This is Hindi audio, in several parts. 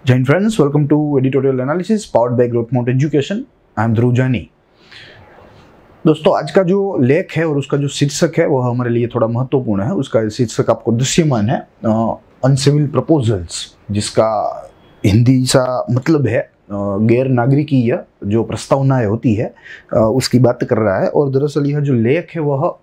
Jai friends, welcome to editorial analysis powered by Growth Mount Education. I am ध्रुव जानी। दोस्तों, आज का जो लेख है और उसका जो शीर्षक है वह हमारे लिए थोड़ा महत्वपूर्ण है। उसका शीर्षक आपको दृश्यमान है, अनसिविल प्रपोजल्स, जिसका हिंदी सा मतलब है गैर नागरिकीय जो प्रस्तावनाएं होती है उसकी बात कर रहा है। और दरअसल यह जो लेख है वह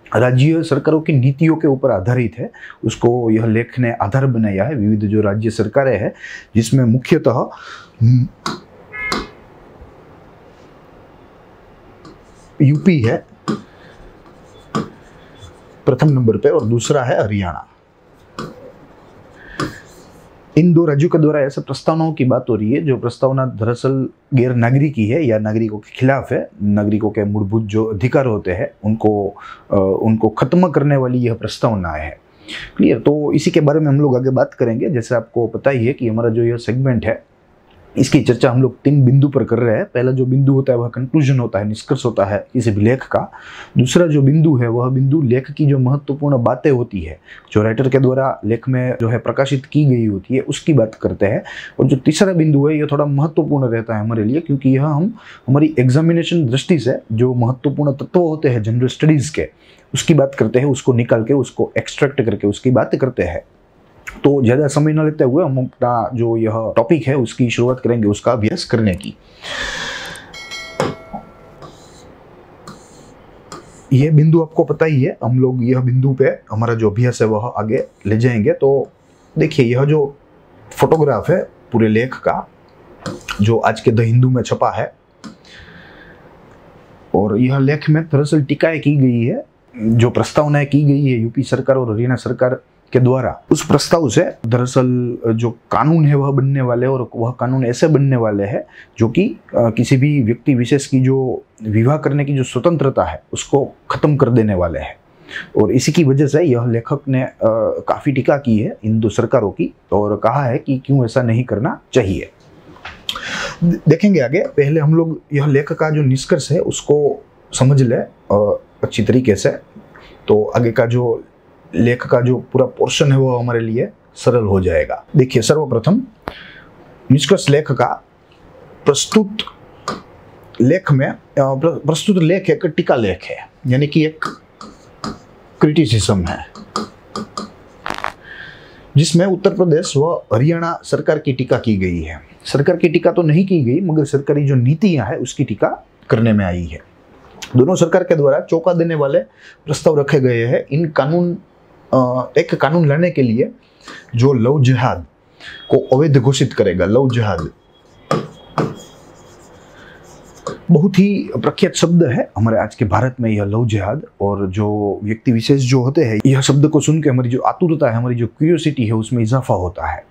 राज्य सरकारों की नीतियों के ऊपर आधारित है। उसको यह लेख ने आधार बनाया है। विविध जो राज्य सरकारें हैं जिसमें मुख्यतः यूपी है प्रथम नंबर पे और दूसरा है हरियाणा। इन दो राज्यों के द्वारा ऐसे प्रस्तावनाओं की बात हो रही है जो प्रस्तावना दरअसल गैर नागरिकी है या नागरिकों के खिलाफ है। नागरिकों के मूलभूत जो अधिकार होते हैं उनको खत्म करने वाली यह प्रस्तावना है। क्लियर? तो इसी के बारे में हम लोग आगे बात करेंगे। जैसे आपको पता ही है कि हमारा जो यह सेगमेंट है इसकी चर्चा हम लोग 3 बिंदु पर कर रहे हैं। पहला जो बिंदु होता है वह कंक्लूजन होता है, निष्कर्ष होता है किसी भी लेख का। दूसरा जो बिंदु है वह बिंदु लेख की जो महत्वपूर्ण बातें होती है जो राइटर के द्वारा लेख में जो है प्रकाशित की गई होती है उसकी बात करते हैं। और जो तीसरा बिंदु है यह थोड़ा महत्वपूर्ण रहता है हमारे लिए, क्योंकि यह हम हमारी एग्जामिनेशन दृष्टि से जो महत्वपूर्ण तत्व होते हैं जनरल स्टडीज के उसकी बात करते हैं, उसको निकाल के उसको एक्सट्रैक्ट करके उसकी बात करते हैं। तो ज़्यादा समय न लेते हुए हम अपना जो यह टॉपिक है उसकी शुरुआत करेंगे, उसका अभ्यास करने की। यह बिंदु आपको पता ही है, हम लोग यह बिंदु पे हमारा जो अभ्यास है वह आगे ले जाएंगे। तो देखिए, यह जो फोटोग्राफ है पूरे लेख का जो आज के द हिंदू में छपा है, और यह लेख में दरअसल टीकाएं की गई है, जो प्रस्तावनाएं की गई है यूपी सरकार और हरियाणा सरकार के द्वारा। उस प्रस्ताव से दरअसल जो कानून है वह बनने वाले, और वह कानून ऐसे बनने वाले हैं जो कि किसी भी व्यक्ति विशेष की जो विवाह करने की जो स्वतंत्रता है उसको खत्म कर देने वाले हैं। और इसी की वजह से यह लेखक ने काफ़ी टीका की है इन दो सरकारों की और कहा है कि क्यों ऐसा नहीं करना चाहिए। देखेंगे आगे। पहले हम लोग यह लेख का जो निष्कर्ष है उसको समझ ले अच्छी तरीके से, तो आगे का जो लेख का जो पूरा पोर्शन है वो हमारे लिए सरल हो जाएगा। देखिए, सर्वप्रथम निष्कर्ष लेख का प्रस्तुत लेख एक टीका लेख है, यानी कि एक क्रिटिसिज्म है जिसमें उत्तर प्रदेश व हरियाणा सरकार की टीका की गई है। सरकार की टीका तो नहीं की गई, मगर सरकारी जो नीतियां हैं उसकी टीका करने में आई है। दोनों सरकार के द्वारा चौंका देने वाले प्रस्ताव रखे गए हैं। एक कानून लाने के लिए जो लव जिहाद को अवैध घोषित करेगा। लव जिहाद बहुत ही प्रख्यात शब्द है हमारे आज के भारत में, यह लव जिहाद। और जो व्यक्ति विशेष जो होते हैं यह शब्द को सुन के हमारी जो आतुरता है, हमारी जो क्यूरियोसिटी है उसमें इजाफा होता है।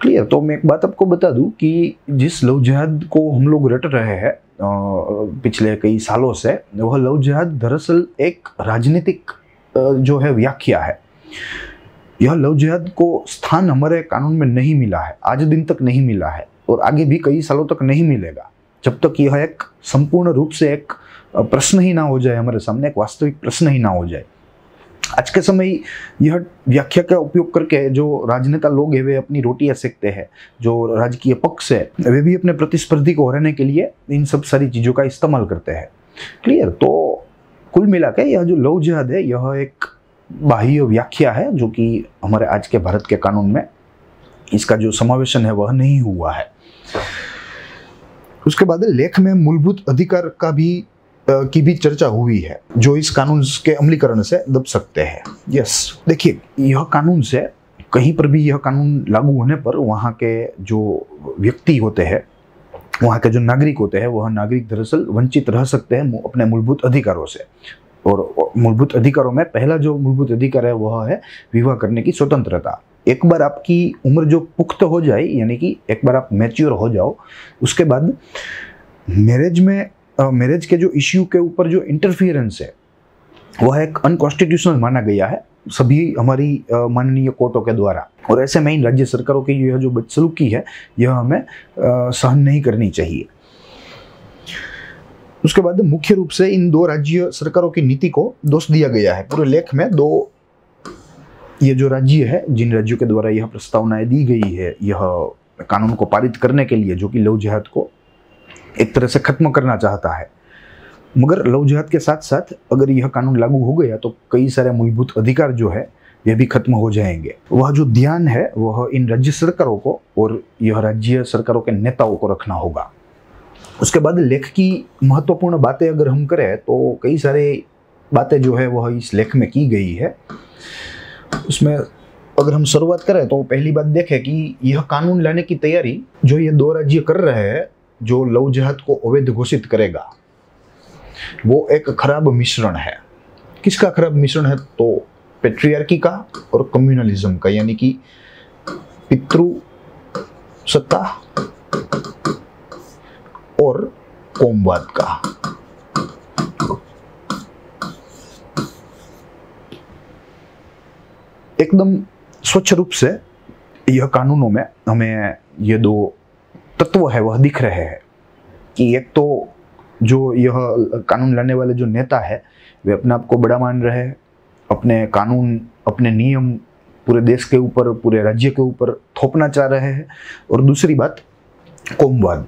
क्लियर? तो मैं एक बात आपको बता दूं कि जिस लव जिहाद को हम लोग रट रहे हैं पिछले कई सालों से, वह लव जिहाद दरअसल एक राजनीतिक जो है व्याख्या है। यह लव जिहाद को स्थान हमारे कानून में नहीं मिला है, आज दिन तक नहीं मिला है और आगे भी कई सालों तक नहीं मिलेगा, जब तक यह एक संपूर्ण रूप से एक प्रश्न ही ना हो जाए हमारे सामने, एक वास्तविक प्रश्न ही ना हो जाए। आज के समय यह व्याख्या का उपयोग करके जो राजनेता लोग हैं वे अपनी रोटियां सेकते हैं। जो राजकीय पक्ष है वे भी अपने प्रतिस्पर्धी को हराने के लिए इन सब सारी चीज़ों का इस्तेमाल करते हैं। क्लियर? तो कुल मिला के यह जो लव जिहाद है यह एक बाह्य व्याख्या है जो कि हमारे आज के भारत के कानून में इसका जो समावेशन है वह नहीं हुआ है। उसके बाद लेख में मूलभूत अधिकार की भी चर्चा हुई है जो इस कानून के अमलीकरण से दब सकते हैं। यस, देखिए, यह कानून से कहीं पर भी यह कानून लागू होने पर वहाँ के जो व्यक्ति होते हैं, वहाँ के जो नागरिक होते हैं, वह नागरिक दरअसल वंचित रह सकते हैं अपने मूलभूत अधिकारों से। और मूलभूत अधिकारों में पहला जो मूलभूत अधिकार है वह है विवाह करने की स्वतंत्रता। एक बार आपकी उम्र जो पुख्त हो जाए, यानी कि एक बार आप मैच्योर हो जाओ, उसके बाद मैरिज के जो इश्यू के ऊपर जो इंटरफियरेंस है वह एक अनकॉन्स्टिट्यूशनल माना गया है सभी हमारी माननीय कोर्टों के द्वारा। और ऐसे में इन राज्य सरकारों की यह जो बदसलूकी है यह हमें सहन नहीं करनी चाहिए। उसके बाद मुख्य रूप से इन दो राज्य सरकारों की नीति को दोष दिया गया है। पूरे लेख में ये जो राज्य है, जिन राज्यों के द्वारा यह प्रस्तावनाएं दी गई है, यह कानून को पारित करने के लिए, जो कि लव जिहाद को एक तरह से खत्म करना चाहता है। मगर लव जिहाद के साथ साथ अगर यह कानून लागू हो गया तो कई सारे मूलभूत अधिकार जो है यह भी खत्म हो जाएंगे। वह जो ध्यान है वह इन राज्य सरकारों को और यह राज्य सरकारों के नेताओं को रखना होगा। उसके बाद लेख की महत्वपूर्ण बातें अगर हम करें तो कई सारे बातें जो है वह इस लेख में की गई है। उसमें अगर हम शुरुआत करें तो पहली बात देखें कि यह कानून लाने की तैयारी जो ये दो राज्य कर रहे हैं, जो लव जिहाद को अवैध घोषित करेगा, वो एक खराब मिश्रण है। किसका खराब मिश्रण है? तो पेट्रियार्की का और कम्युनलिज्म का, यानी कि पितृ सत्ता और कौमवाद का। एकदम स्वच्छ रूप से यह कानूनों में हमें ये दो तत्व है वह दिख रहे हैं कि एक तो जो यह कानून लाने वाले जो नेता है वे अपने आप को बड़ा मान रहे हैं, अपने कानून, अपने नियम पूरे देश के ऊपर, पूरे राज्य के ऊपर थोपना चाह रहे हैं। और दूसरी बात कौमवाद,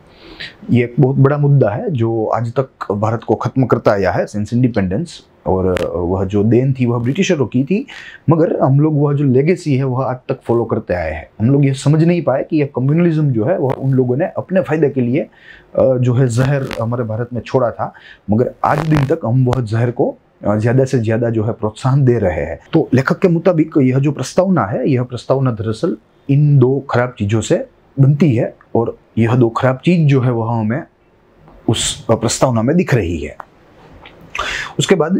ये एक बहुत बड़ा मुद्दा है जो आज तक भारत को खत्म करता आया है सिंस इंडिपेंडेंस। और वह जो देन थी वह ब्रिटिशरों की थी, मगर हम लोग वह जो लेगेसी है वह आज तक फॉलो करते आए हैं। हम लोग ये समझ नहीं पाए कि यह कम्युनलिज्म जो है वह उन लोगों ने अपने फायदे के लिए जो है जहर हमारे भारत में छोड़ा था, मगर आज दिन तक हम वह जहर को ज़्यादा से ज़्यादा जो है प्रोत्साहन दे रहे हैं। तो लेखक के मुताबिक यह जो प्रस्तावना है, यह प्रस्तावना दरअसल इन दो खराब चीज़ों से बनती है और यह दो खराब चीज़ जो है वह हमें उस प्रस्तावना में दिख रही है। उसके बाद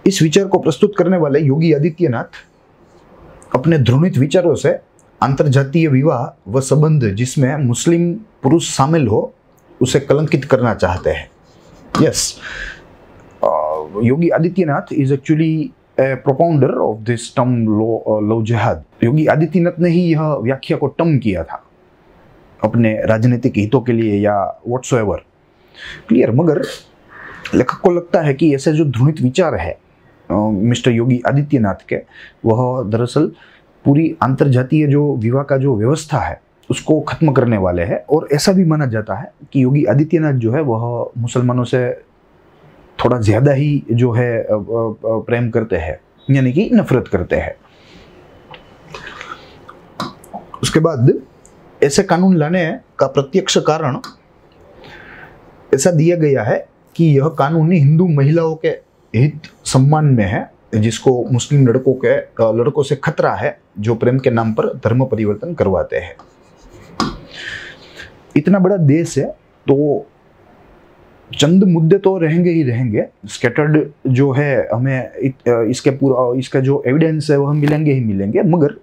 इस विचार को प्रस्तुत करने वाले योगी आदित्यनाथ अपने ध्रुवित विचारों से अंतरजातीय विवाह व संबंध जिसमें मुस्लिम पुरुष शामिल हो उसे कलंकित करना चाहते हैं। Yes, Yogi Adityanath is actually A propounder of this term love जिहाद। योगी आदित्यनाथ ने ही यह व्याख्या को टर्म किया था अपने राजनीतिक हितों के लिए या व्हाटसोएवर, क्लियर। मगर लेखक को लगता है कि ऐसे जो ध्रुवित विचार है मिस्टर योगी आदित्यनाथ के, वह दरअसल पूरी अंतरजातीय जो विवाह का जो व्यवस्था है उसको खत्म करने वाले हैं। और ऐसा भी माना जाता है कि योगी आदित्यनाथ जो है वह मुसलमानों से थोड़ा ज़्यादा ही जो है प्रेम करते हैं, यानी कि नफरत करते हैं। उसके बाद ऐसे कानून लाने का प्रत्यक्ष कारण ऐसा दिया गया है कि यह कानून हिंदू महिलाओं के हित सम्मान में है, जिसको मुस्लिम लड़कों से खतरा है जो प्रेम के नाम पर धर्म परिवर्तन करवाते हैं। इतना बड़ा देश है तो चंद मुद्दे तो रहेंगे ही रहेंगे, स्कैटर्ड जो है हमें इसका जो एविडेंस है वह मिलेंगे ही मिलेंगे। मगर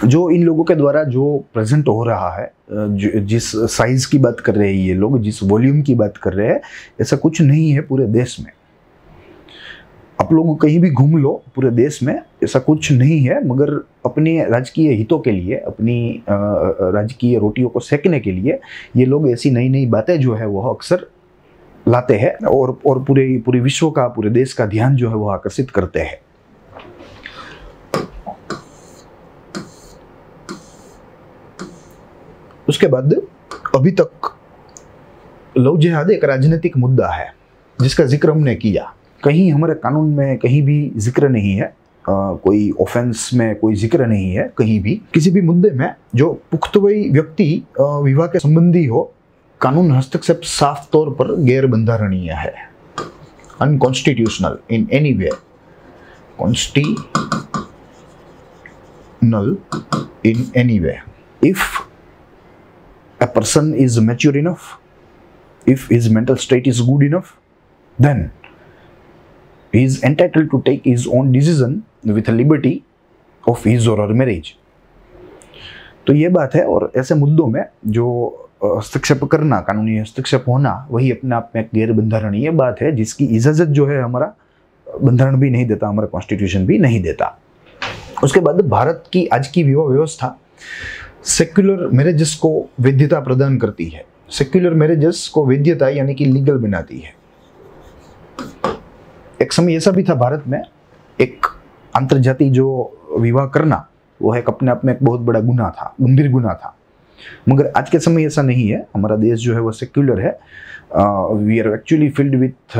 जो इन लोगों के द्वारा जो प्रेजेंट हो रहा है, जिस साइज की बात कर रहे हैं ये लोग, जिस वॉल्यूम की बात कर रहे हैं, ऐसा कुछ नहीं है पूरे देश में। आप लोग कहीं भी घूम लो पूरे देश में, ऐसा कुछ नहीं है। मगर अपने राजकीय हितों के लिए, अपनी राजकीय रोटियों को सेकने के लिए ये लोग ऐसी नई नई बातें जो है वह अक्सर लाते हैं और पूरे विश्व का, पूरे देश का ध्यान जो है वह आकर्षित करते हैं। उसके बाद अभी तक लव जिहाद एक राजनीतिक मुद्दा है जिसका जिक्र हमने किया। कहीं हमारे कानून में कहीं भी जिक्र नहीं है, कोई ऑफेंस में कोई जिक्र नहीं है कहीं भी। किसी भी मुद्दे में जो पुख्तवयी व्यक्ति विवाह के संबंधी हो, कानून हस्तक्षेप साफ तौर पर गैर बंधारणीय है, unconstitutional in any way, constitutional in any way. If a person is mature enough, if his mental state is good enough, then he is entitled to take his own decision with a liberty of his or her marriage. तो ये बात है। और ऐसे मुद्दों में जो हस्तक्षेप करना, कानूनी हस्तक्षेप होना, वही अपने आप में एक गैर बंधारणीय बात है जिसकी इजाजत जो है हमारा बंधारण भी नहीं देता, हमारा कॉन्स्टिट्यूशन भी नहीं देता। उसके बाद भारत की आज की विवाह व्यवस्था सेक्युलर मैरिजेस को वैधता प्रदान करती है। सेक्युलर मैरिजेस को वैधता यानी कि लीगल बनाती है। एक समय ऐसा भी था भारत में, एक अंतरजातीय जो विवाह करना वो एक अपने आप में एक बहुत बड़ा गुनाह था, गंभीर गुनाह था। मगर आज के समय ऐसा नहीं है। हमारा देश जो है वो सेक्युलर है। We are actually filled with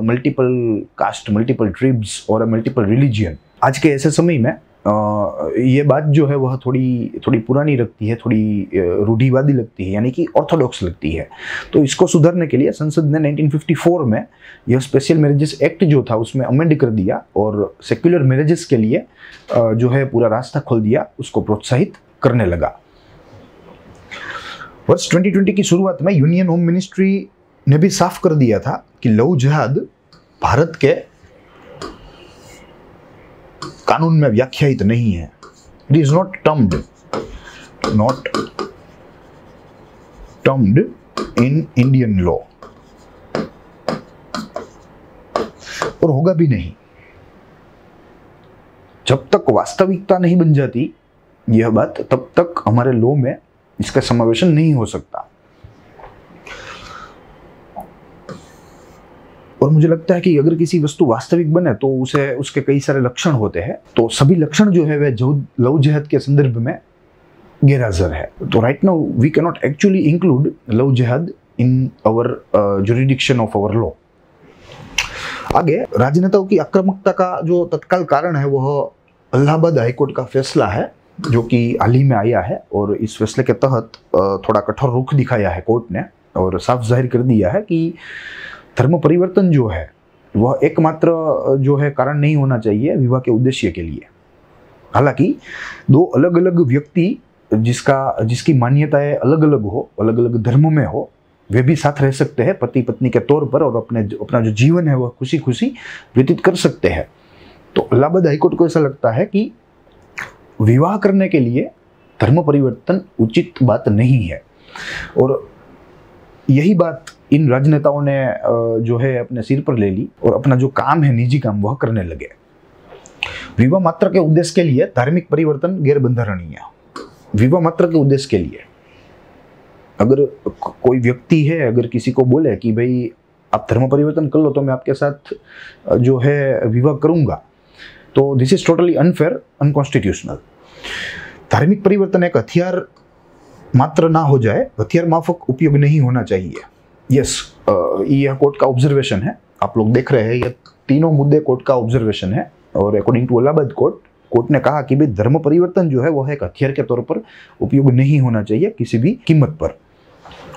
multiple caste, multiple tribes और मल्टीपल रिलीजियन। आज के ऐसे समय में ये बात जो है वह थोड़ी पुरानी लगती है, थोड़ी रूढ़िवादी लगती है, यानी कि ऑर्थोडॉक्स लगती है। तो इसको सुधारने के लिए संसद ने 1954 में यह स्पेशल मैरिजेस एक्ट जो था उसमें अमेंड कर दिया और सेक्युलर मैरिजेस के लिए जो है पूरा रास्ता खोल दिया, उसको प्रोत्साहित करने लगा। वर्ष 2020 की शुरुआत में यूनियन होम मिनिस्ट्री ने भी साफ कर दिया था कि लव जिहाद भारत के कानून में व्याख्यायित नहीं है। It is not termed in Indian law, और होगा भी नहीं। जब तक वास्तविकता नहीं बन जाती यह बात, तब तक हमारे लॉ में इसका समावेशन नहीं हो सकता। और मुझे लगता है कि अगर किसी वस्तु वास्तविक बने तो उसके कई सारे लक्षण होते हैं। तो सभी लक्षण जो है वे लव जिहाद के संदर्भ में गैरहाजिर है। तो right now we can not actually include love jihad in our jurisdiction of our law. आगे राजनेताओं की आक्रामकता का जो तत्काल कारण है वह इलाहाबाद हाईकोर्ट का फैसला है, जो कि हाल ही में आया है। और इस फैसले के तहत थोड़ा कठोर रुख दिखाया है कोर्ट ने और साफ जाहिर कर दिया है कि धर्म परिवर्तन जो है वह एकमात्र जो है कारण नहीं होना चाहिए विवाह के उद्देश्य के लिए। हालांकि दो अलग अलग व्यक्ति जिसकी मान्यताएं अलग अलग हो, अलग अलग धर्मों में हो, वे भी साथ रह सकते हैं पति पत्नी के तौर पर और अपना जो जीवन है वह खुशी खुशी व्यतीत कर सकते हैं। तो इलाहाबाद हाईकोर्ट को ऐसा लगता है कि विवाह करने के लिए धर्म परिवर्तन उचित बात नहीं है। और यही बात इन राजनेताओं ने जो है अपने सिर पर ले ली और अपना जो काम है, निजी काम, वह करने लगे। विवाह मात्र के उद्देश्य के लिए धार्मिक परिवर्तन गैर बंधारणीय। विवाह मात्र के उद्देश्य के लिए अगर कोई व्यक्ति है, अगर किसी को बोले कि भाई आप धर्म परिवर्तन कर लो तो मैं आपके साथ जो है विवाह करूंगा, तो this is totally unfair, unconstitutional. धार्मिक परिवर्तन एक हथियार मात्र ना हो जाए, हथियार माफक उपयोग नहीं होना चाहिए। यस, यह कोर्ट का ऑब्जर्वेशन है। आप लोग देख रहे हैं ये तीनों मुद्दे कोर्ट का ऑब्जर्वेशन है। और अकॉर्डिंग टू इलाहाबाद कोर्ट ने कहा कि भाई धर्म परिवर्तन जो है वह एक हथियार के तौर पर उपयोग नहीं होना चाहिए किसी भी कीमत पर।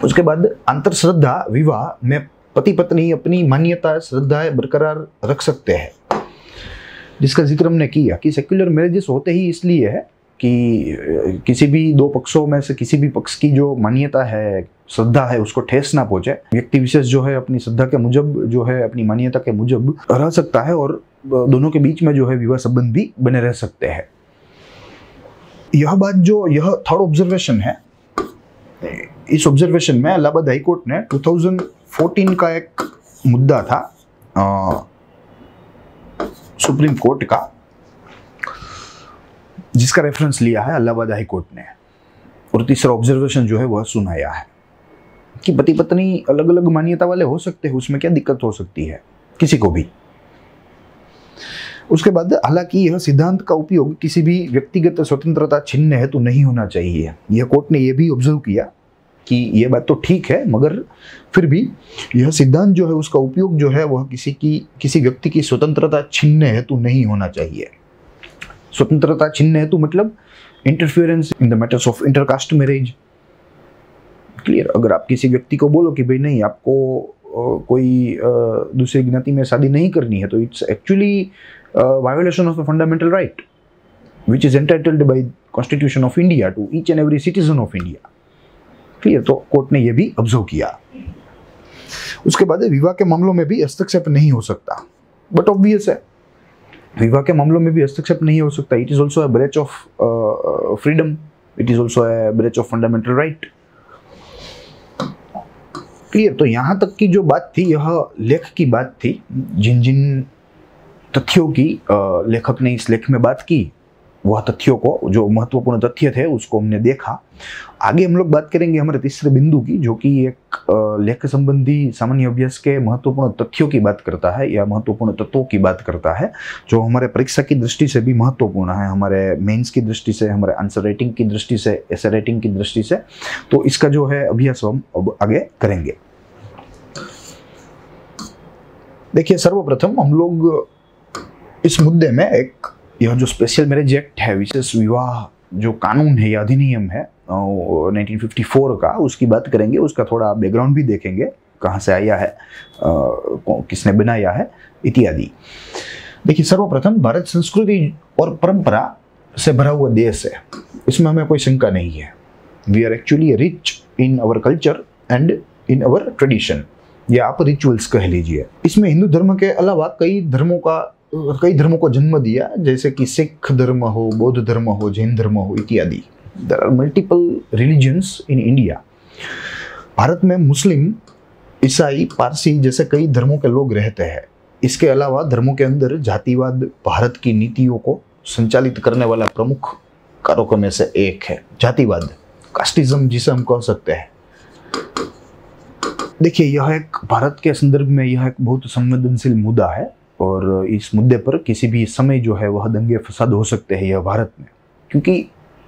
उसके बाद अंतर श्रद्धा विवाह में पति पत्नी अपनी मान्यता श्रद्धाएं बरकरार रख सकते हैं, जिसका जिक्र हमने किया कि सेक्युलर मैरिजेस होते ही इसलिए है कि किसी भी दो पक्षों में से किसी भी पक्ष की जो मान्यता है, श्रद्धा है, उसको ठेस ना पहुंचे। व्यक्ति विशेष जो है अपनी श्रद्धा के मुजब जो है अपनी मान्यता के मुजब रह सकता है और दोनों के बीच में जो है विवाह संबंध भी बने रह सकते हैं। यह थर्ड ऑब्जर्वेशन है। इस ऑब्जर्वेशन में इलाहाबाद हाईकोर्ट ने 2014 का एक मुद्दा था सुप्रीम कोर्ट का, जिसका रेफरेंस लिया है इलाहाबाद हाईकोर्ट ने। और तीसरा ऑब्जर्वेशन जो है वह सुनाया है कि पति पत्नी अलग अलग मान्यता वाले हो सकते हैं, उसमें क्या दिक्कत हो सकती है किसी को भी। उसके बाद हालांकि यह सिद्धांत का उपयोग किसी भी व्यक्तिगत स्वतंत्रता छीनने हेतु नहीं होना चाहिए। यह कोर्ट ने यह भी ऑब्जर्व किया कि यह बात तो ठीक है, मगर फिर भी यह सिद्धांत जो है उसका उपयोग जो है वह किसी व्यक्ति की स्वतंत्रता छीनने हेतु नहीं होना चाहिए। स्वतंत्रता छीनने हेतु मतलब interference in the matters of intercaste marriage. Clear? अगर आप किसी व्यक्ति को बोलो कि भाई नहीं, आपको कोई दूसरी ज्ञाति में शादी नहीं करनी है, तो it's actually violation of the fundamental right which is entitled by constitution of India to each and every citizen of India. Clear? तो कोर्ट ने यह भी ऑब्जर्व किया। उसके बाद विवाह के मामलों में भी हस्तक्षेप नहीं हो सकता, बट ऑब्वियस है विवाह के मामलों में भी हस्तक्षेप नहीं हो सकता। It is also a breach of freedom, it is also a breach of fundamental right. Clear? तो यहां तक की जो बात थी यह लेख की बात थी। जिन जिन तथ्यों की लेखक ने इस लेख में बात की वह तथ्यों को, जो महत्वपूर्ण तथ्य थे उसको हमने देखा। आगे हम लोग बात करेंगे हमारे तीसरे बिंदु की, जो कि एक लेख संबंधी सामान्य अभ्यास के महत्वपूर्ण तथ्यों की बात करता है या महत्वपूर्ण तत्वों की बात करता है, जो हमारे परीक्षा की दृष्टि से भी महत्वपूर्ण है, हमारे मेंस की दृष्टि से, हमारे आंसर राइटिंग की दृष्टि से, एसे राइटिंग की दृष्टि से। तो इसका जो है अभ्यास हम अब आगे करेंगे। देखिए, सर्वप्रथम हम लोग इस मुद्दे में एक यह जो स्पेशल मैरिज एक्ट है, विशेष विवाह जो कानून है या अधिनियम है 1954 का, उसकी बात करेंगे। उसका थोड़ा बैकग्राउंड भी देखेंगे, कहाँ से आया है, किसने बनाया है इत्यादि। देखिए, सर्वप्रथम भारत संस्कृति और परंपरा से भरा हुआ देश है, इसमें हमें कोई शंका नहीं है। We are actually rich in our culture and in our tradition, या आप रिचुअल्स कह लीजिए। इसमें हिंदू धर्म के अलावा कई धर्मों को जन्म दिया, जैसे कि सिख धर्म हो, बौद्ध धर्म हो, जैन धर्म हो इत्यादि। There are multiple religions in India. Bharat में मुस्लिम, ईसाई, पारसी जैसे कई धर्मों के लोग रहते हैं। इसके अलावा धर्मों के अंदर जातिवाद भारत की नीतियों को संचालित करने वाला प्रमुख कारकों में से एक है जातिवाद, कास्टिज्म जिसे हम कह सकते हैं। देखिए, यह एक भारत के संदर्भ में यह एक बहुत संवेदनशील मुद्दा है, और इस मुद्दे पर किसी भी समय जो है वह दंगे फसाद हो सकते हैं यह भारत में, क्योंकि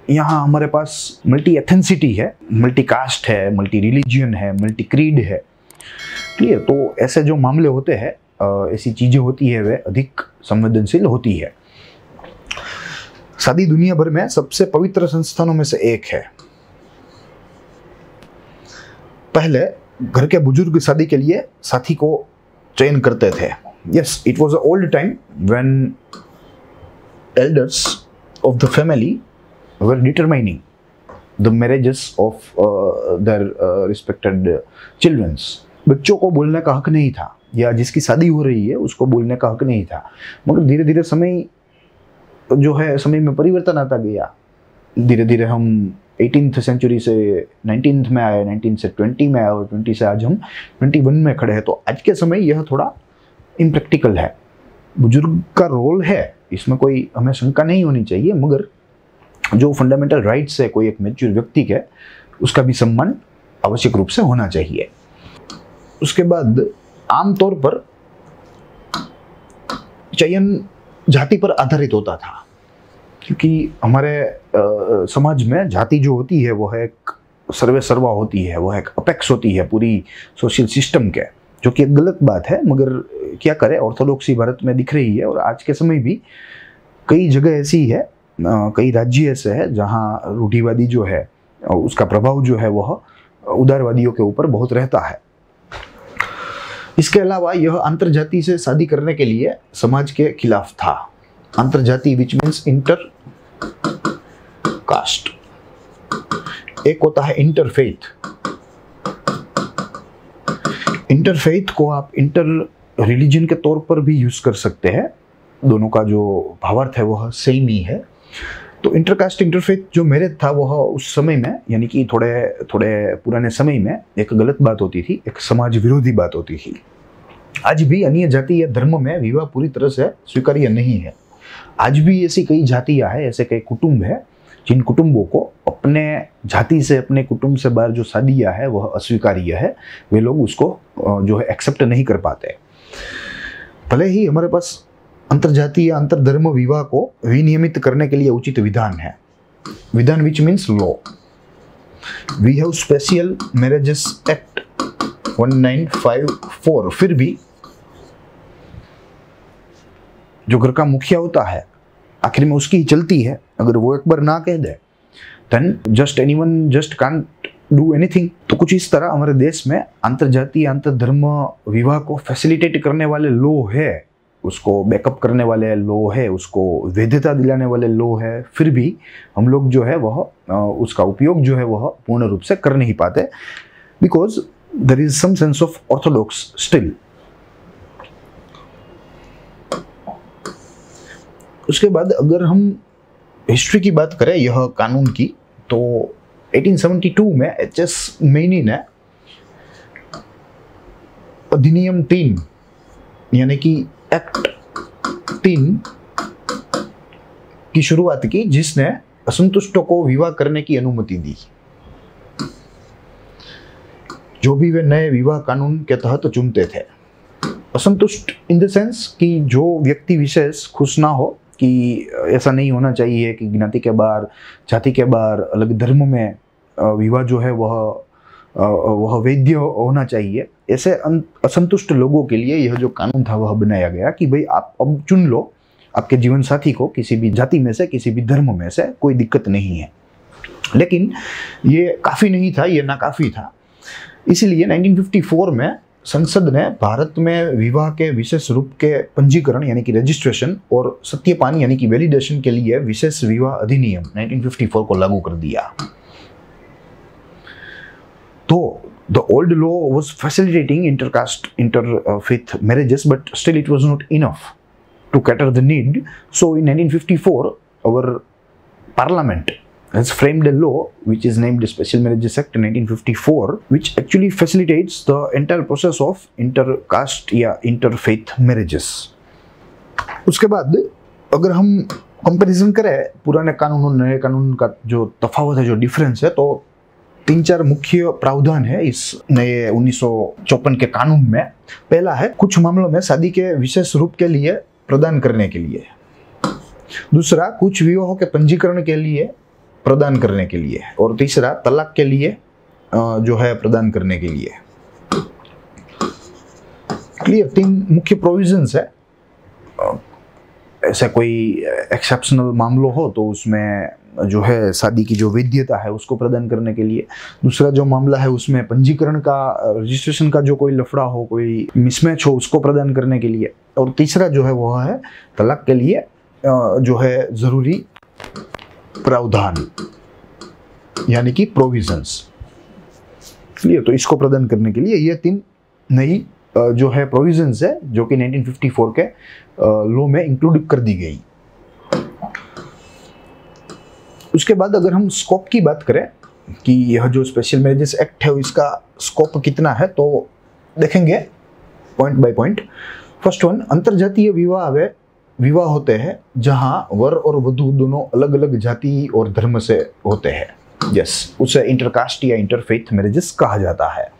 यहाँ हमारे पास मल्टी एथेंसिटी है, मल्टी कास्ट है, मल्टी रिलीजियन है, मल्टी क्रीड है। क्लियर? तो ऐसे जो मामले होते हैं, ऐसी चीजें होती है, वे अधिक संवेदनशील होती है। शादी दुनिया भर में सबसे पवित्र संस्थानों में से एक है। पहले घर के बुजुर्ग शादी के लिए साथी को चयन करते थे। Yes, it was an old time when elders of the family were determining the marriages of their respected children. बच्चों को बोलने का हक नहीं था, या जिसकी शादी हो रही है उसको बोलने का हक नहीं था। मगर धीरे धीरे समय जो है, समय में परिवर्तन आता गया। धीरे धीरे हम 18th सेंचुरी से 19th में आए, 19 से 20 में आए, और 20 से आज हम 21 में खड़े हैं। तो आज के समय यह थोड़ा इम्प्रैक्टिकल है। बुजुर्ग का रोल है, इसमें कोई हमें शंका नहीं होनी चाहिए, मगर जो फंडामेंटल राइट्स है कोई एक मैच्योर व्यक्ति के, उसका भी सम्मान आवश्यक रूप से होना चाहिए। उसके बाद आमतौर पर चयन जाति पर आधारित होता था, क्योंकि हमारे समाज में जाति जो होती है वह एक सर्वे सर्वा होती है, वह एक अपेक्स होती है पूरी सोशल सिस्टम के, जो कि एक गलत बात है। मगर क्या करें, ऑर्थोडॉक्सी भारत में दिख रही है, और आज के समय भी कई जगह ऐसी है, कई राज्य ऐसे हैं जहाँ रूढ़िवादी जो है उसका प्रभाव जो है वह उदारवादियों के ऊपर बहुत रहता है। इसके अलावा यह अंतरजाति से शादी करने के लिए समाज के खिलाफ था। अंतरजाति विच मीन्स इंटर कास्ट। एक होता है इंटरफेथ। इंटरफेथ को आप इंटर रिलीजन के तौर पर भी यूज कर सकते हैं, दोनों का जो भावार्थ है वह सेम ही है। तो इंटरकास्ट इंटरफेथ जो मैरिज था वह उस समय में, यानी कि थोड़े पुराने समय में एक गलत बात होती थी, एक समाज विरोधी बात होती थी। आज भी अन्य जाति या धर्म में विवाह पूरी तरह से स्वीकार्य नहीं है। आज भी ऐसी कई जातियां हैं, ऐसे कई कुटुंब है जिन कुटुंबों को अपने जाति से, अपने कुटुंब से बाहर जो शादियां है वह अस्वीकार्य है। वे लोग उसको जो है एक्सेप्ट नहीं कर पाते। भले ही हमारे पास अंतरजातीय या अंतरधर्म विवाह को विनियमित करने के लिए उचित विधान है, विधान which means law. We have special marriages act 1954। फिर भी जो घर का मुखिया होता है आखिर में उसकी ही चलती है। अगर वो एक बार ना कह दे then just anyone just can't do anything. तो कुछ इस तरह हमारे देश में अंतरजातीय अंतरधर्म विवाह को फैसिलिटेट करने वाले लॉ है, उसको बैकअप करने वाले लॉ है, उसको वैधता दिलाने वाले लॉ है। फिर भी हम लोग जो है वह उसका उपयोग जो है वह पूर्ण रूप से कर नहीं पाते, because there is some sense of orthodox still. उसके बाद अगर हम हिस्ट्री की बात करें यह कानून की, तो 1872 में एच.एस. मेनी ने अधिनियम 3 यानी कि एक्ट 3 की शुरुआत की, जिसने असंतुष्टों को विवाह करने की अनुमति दी। जो भी वे नए विवाह कानून के तहत चुनते थे। असंतुष्ट इन द सेंस कि जो व्यक्ति विशेष खुश ना हो कि ऐसा नहीं होना चाहिए कि ज्ञाति के बाहर, जाति के बाहर, अलग धर्म में विवाह जो है वह वैध होना चाहिए। ऐसे असंतुष्ट लोगों के लिए यह जो कानून था वह बनाया गया कि भाई आप अब चुन लो आपके जीवन साथी को, किसी भी जाति में से, किसी भी धर्म में से, कोई दिक्कत नहीं है। लेकिन ये काफ़ी नहीं था, ये नाकाफ़ी था। इसलिए 1954 में संसद ने भारत में विवाह के विशेष रूप के पंजीकरण यानी कि रजिस्ट्रेशन और सत्यापन यानी कि वैलिडेशन के लिए विशेष विवाह अधिनियम 1954 को लागू कर दिया। तो the old law was facilitating intercaste, interfaith marriages, but still it was not enough to cater the need. So in 1954, our parliament has framed a law which is named the Special Marriages Act 1954, which actually facilitates the entire process of intercaste या interfaith marriages. उसके बाद अगर हम कंपैरिजन करें पुराने कानून और नए कानून का जो तफावत है, जो डिफरेंस है, तो 3-4 मुख्य प्रावधान है इस नए 1954 के कानून में। पहला है कुछ मामलों में शादी के विशेष रूप के लिए प्रदान करने के लिए। दूसरा कुछ विवाहों के पंजीकरण के लिए प्रदान करने के लिए। और तीसरा तलाक के लिए जो है प्रदान करने के लिए। क्लियर, 3 मुख्य प्रोविजंस है। ऐसा कोई एक्सेप्शनल मामलों हो तो उसमें जो है शादी की जो वैधता है उसको प्रदान करने के लिए। दूसरा जो मामला है उसमें पंजीकरण का, रजिस्ट्रेशन का जो कोई लफड़ा हो, कोई मिसमैच हो, उसको प्रदान करने के लिए। और तीसरा जो है वह है तलाक के लिए जो है जरूरी प्रावधान यानी कि प्रोविजंस। क्लियर, तो इसको प्रदान करने के लिए ये 3 नई जो है प्रोविजंस है जो कि 1954 के लॉ में इंक्लूड कर दी गई। उसके बाद अगर हम स्कोप की बात करें कि यह जो स्पेशल मैरिजेस एक्ट है इसका स्कोप कितना है, तो देखेंगे point by point. First one, अंतरजातीय विवाह होते हैं जहां वर और वधू दोनों अलग अलग जाति और धर्म से होते हैं। यस, उसे इंटरकास्ट या इंटरफेथ मैरिजेस कहा जाता है।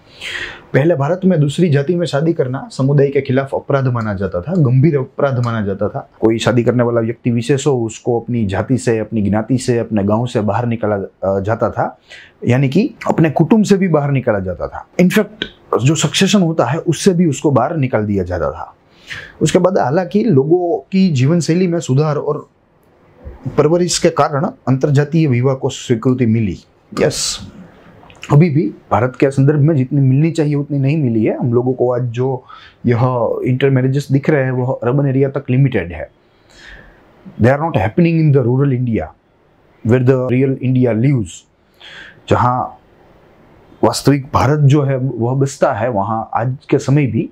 पहले भारत में दूसरी जाति में शादी करना समुदाय के खिलाफ अपराध माना जाता था, गंभीर अपराध माना जाता था। कोई शादी करने वाला व्यक्ति विशेष हो उसको अपनी जाति से, अपनी ज्ञाति से, अपने गांव से बाहर निकाला जाता था, यानी कि अपने कुटुंब से भी बाहर निकाला जाता था। इनफैक्ट जो सक्सेशन होता है उससे भी उसको बाहर निकाल दिया जाता था। उसके बाद हालांकि लोगों की जीवन शैली में सुधार और परवरिश के कारण अंतरजातीय विवाह को स्वीकृति मिली। यस, अभी भी भारत के संदर्भ में जितनी मिलनी चाहिए उतनी नहीं मिली है। हम लोगों को आज जो यह इंटर मैरिजेस दिख रहे हैं वह अर्बन एरिया तक लिमिटेड है। They are not happening in the rural India where the real India lives. जहाँ वास्तविक भारत जो है वह बसता है, वहाँ आज के समय भी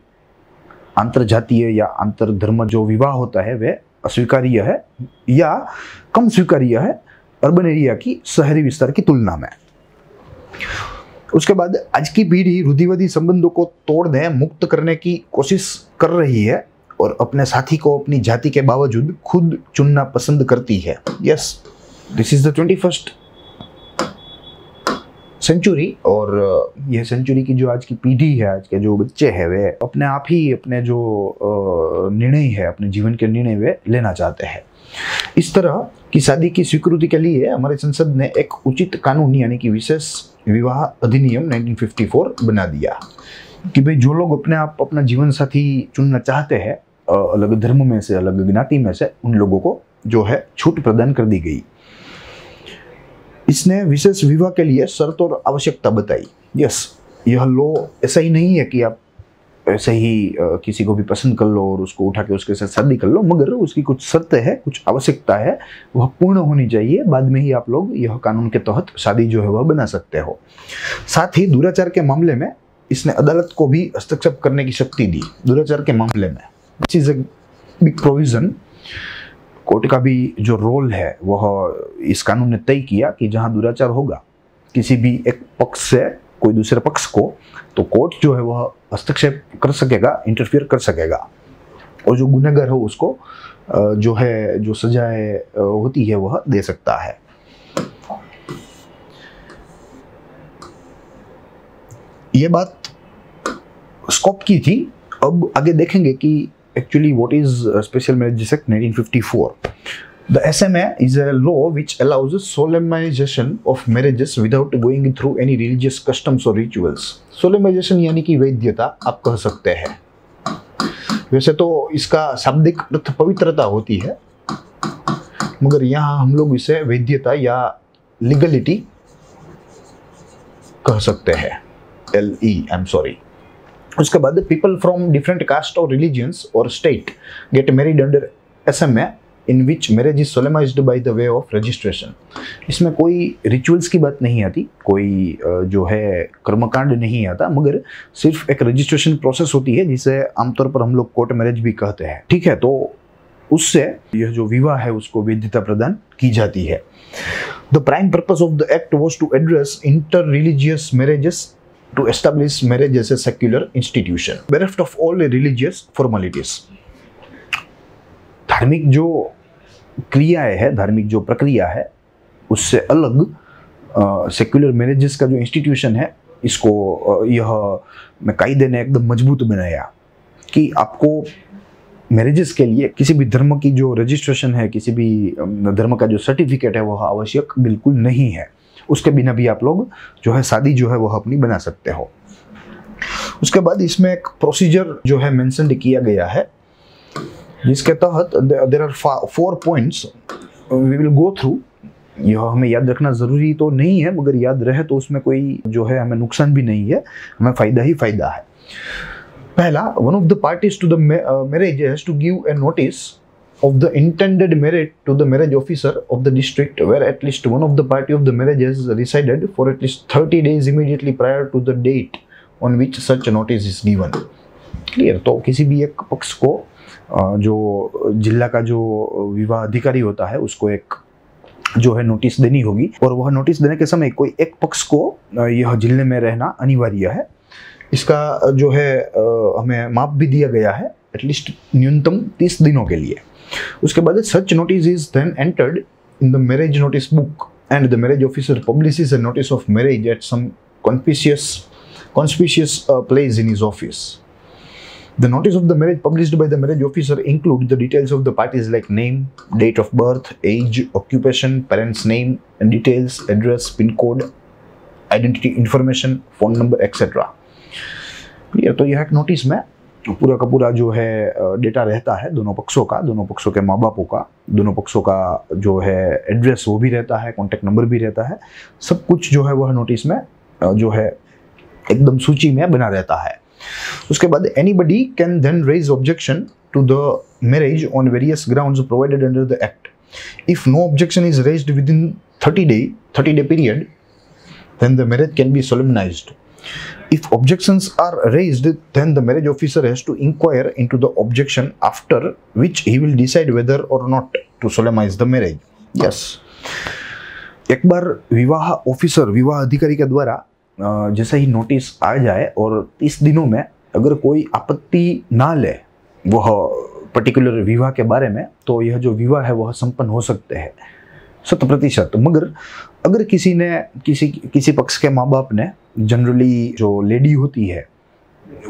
अंतरजातीय या अंतरधर्म जो विवाह होता है वह अस्वीकार्य है या कम स्वीकार्य है अर्बन एरिया की शहरी विस्तार की तुलना में। उसके बाद आज की पीढ़ी रूढ़िवादी संबंधों को तोड़ने, मुक्त करने की कोशिश कर रही है और अपने साथी को अपनी जाति के बावजूद खुद चुनना पसंद करती है। Yes, this is the 21st century. और यह सेंचुरी की जो आज की पीढ़ी है, आज के जो बच्चे हैं, वे अपने आप ही अपने जो निर्णय है, अपने जीवन के निर्णय वे लेना चाहते हैं। इस तरह की शादी की स्वीकृति के लिए हमारे संसद ने एक उचित कानून यानी कि विशेष विवाह अधिनियम 1954 बना दिया कि भाई जो लोग अपने आप अपना जीवन साथी चुनना चाहते हैं अलग धर्म में से, अलग ज्ञाति में से, उन लोगों को जो है छूट प्रदान कर दी गई। इसने विशेष विवाह के लिए शर्त और आवश्यकता बताई। यस, यह लॉ ऐसा ही नहीं है कि आप ऐसे ही किसी को भी पसंद कर लो और उसको उठा के उसके साथ शादी कर लो, मगर उसकी कुछ शर्त है, कुछ आवश्यकता है, वह पूर्ण होनी चाहिए। बाद में ही आप लोग यह कानून के तहत शादी जो है वह बना सकते हो। साथ ही दुराचार के मामले में इसने अदालत को भी हस्तक्षेप करने की शक्ति दी। दुराचार के मामले में this is a big provision. Court का भी जो रोल है वह इस कानून ने तय किया कि जहां दुराचार होगा किसी भी एक पक्ष से कोई दूसरे पक्ष को, तो कोर्ट जो है वह हस्तक्षेप कर सकेगा, इंटरफियर कर सकेगा। और जो गुनहगार हो उसको जो सजाएं होती है वह दे सकता है। ये बात स्कॉप की थी। अब आगे देखेंगे कि actually what is special marriages act 1954। The SMA is a law which allows solemnization of marriages without going through any religious customs or rituals। solemnization यानी कि वैधता आप कह सकते हैं। वैसे तो इसका शाब्दिक अर्थ पवित्रता होती है, मगर यहाँ हम लोग इसे वैधता या लीगलिटी कह सकते हैं, LE, आई एम सॉरी। उसके बाद पीपल फ्रॉम डिफरेंट कास्ट और रिलीजियंस और state get married under SMA in which marriage is solemnized by the way of registration. इसमें कोई रिचुअल्स की बात नहीं आती, कोई जो है कर्मकांड नहीं आता, मगर सिर्फ एक रजिस्ट्रेशन प्रोसेस होती है जिसे आमतौर पर हम लोग कोर्ट मैरिज भी कहते हैं। ठीक है, तो उससे यह जो विवाह है उसको वैधता प्रदान की जाती है। The prime purpose of the act was to address inter religious marriages to establish marriage as a secular institution bereft of all religious formalities। धार्मिक जो क्रियाएं है, धार्मिक जो प्रक्रिया है, उससे अलग सेक्युलर मैरिजेस का जो इंस्टीट्यूशन है, इसको यह कायदे ने एकदम मजबूत बनाया कि आपको मैरिजेस के लिए किसी भी धर्म की जो रजिस्ट्रेशन है, किसी भी धर्म का जो सर्टिफिकेट है वह आवश्यक बिल्कुल नहीं है। उसके बिना भी आप लोग जो है शादी जो है वह अपनी बना सकते हो। उसके बाद इसमें एक प्रोसीजर जो है मेंशन किया गया है, जिसके तहत there are 4 points we will go through. यह हमें याद रखना जरूरी तो नहीं है, मगर याद रहे तो उसमें कोई जो है हमें नुकसान भी नहीं है, हमें फायदा ही फायदा है। पहला, one of the parties to the marriage has to give a notice of the intended marriage to the marriage officer of the district where at least one of the party of the marriage has resided for at least 30 days immediately prior to the date on which such notice is given। Clear? तो किसी भी एक पक्ष को जो जिला का जो विवाह अधिकारी होता है उसको एक जो है नोटिस देनी होगी, और वह नोटिस देने के समय कोई एक पक्ष को यह जिले में रहना अनिवार्य है। इसका जो है हमें माप भी दिया गया है, एटलीस्ट न्यूनतम 30 दिनों के लिए। उसके बाद such notice is then entered in the marriage notice book and the marriage officer publishes a notice of marriage at some conspicuous place in his office। The notice of the marriage published by the marriage officer include the details of the parties like name, date of birth, age, occupation, parents' name and details, address, pin code, identity information, phone number, etc। Clear? तो यह एक नोटिस में पूरा का पूरा जो है डेटा रहता है दोनों पक्षों के माँ बापों का, दोनों पक्षों का जो है एड्रेस वो भी रहता है, कॉन्टैक्ट नंबर भी रहता है, सब कुछ जो है वह नोटिस में जो है एकदम सूची में बना रहता है। उसके बाद anybody can then raise objection to the marriage on various grounds provided under the act. If no objection is raised within 30 day period, then the marriage can be solemnized। If objections are raised, then the marriage officer has to inquire into the objection, after which he will decide whether or not to solemnize the marriage। Yes, एक बार विवाह ऑफिसर, विवाह अधिकारी के द्वारा जैसे ही नोटिस आ जाए और 30 दिनों में अगर कोई आपत्ति ना ले वह पर्टिकुलर विवाह के बारे में, तो यह जो विवाह है वह संपन्न हो सकते हैं 100%। मगर अगर किसी ने किसी पक्ष के माँ बाप ने, जनरली जो लेडी होती है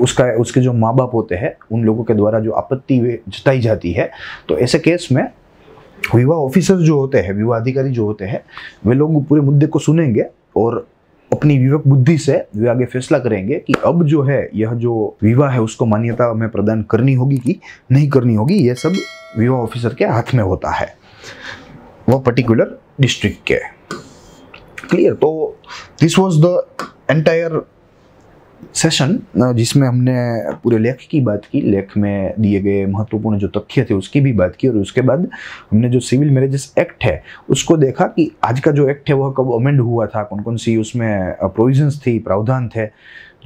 उसके जो माँ बाप होते हैं, उन लोगों के द्वारा जो आपत्ति जताई जाती है, तो ऐसे केस में विवाह ऑफिसर जो होते हैं, विवाह अधिकारी जो होते हैं, वे लोग पूरे मुद्दे को सुनेंगे और अपनी विवेक बुद्धि से वे आगे फैसला करेंगे कि अब जो है यह जो विवाह है उसको मान्यता हमें प्रदान करनी होगी कि नहीं करनी होगी। यह सब विवाह ऑफिसर के हाथ में होता है, वह पर्टिकुलर डिस्ट्रिक्ट के। क्लियर? तो this was the entire session जिसमें हमने पूरे लेख की बात की, लेख में दिए गए महत्वपूर्ण जो तथ्य थे उसकी भी बात की, और उसके बाद हमने जो सिविल मैरिजेस एक्ट है उसको देखा कि आज का जो एक्ट है वह कब अमेंड हुआ था, कौन कौन सी उसमें प्रोविजंस थी, प्रावधान थे,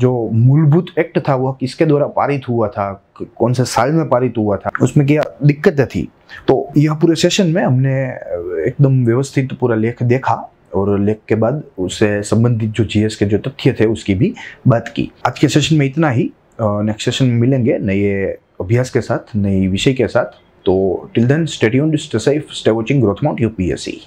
जो मूलभूत एक्ट था वह किसके द्वारा पारित हुआ था, कौन से साल में पारित हुआ था, उसमें क्या दिक्कतें थी। तो यह पूरे सेशन में हमने एकदम व्यवस्थित पूरा लेख देखा और लेख के बाद उससे संबंधित जो जीएस के जो तथ्य थे उसकी भी बात की। आज के सेशन में इतना ही, नेक्स्ट सेशन में मिलेंगे नए अभ्यास के साथ, नई विषय के साथ। तो till then stay tuned, stay safe, stay watching growth mount UPSC.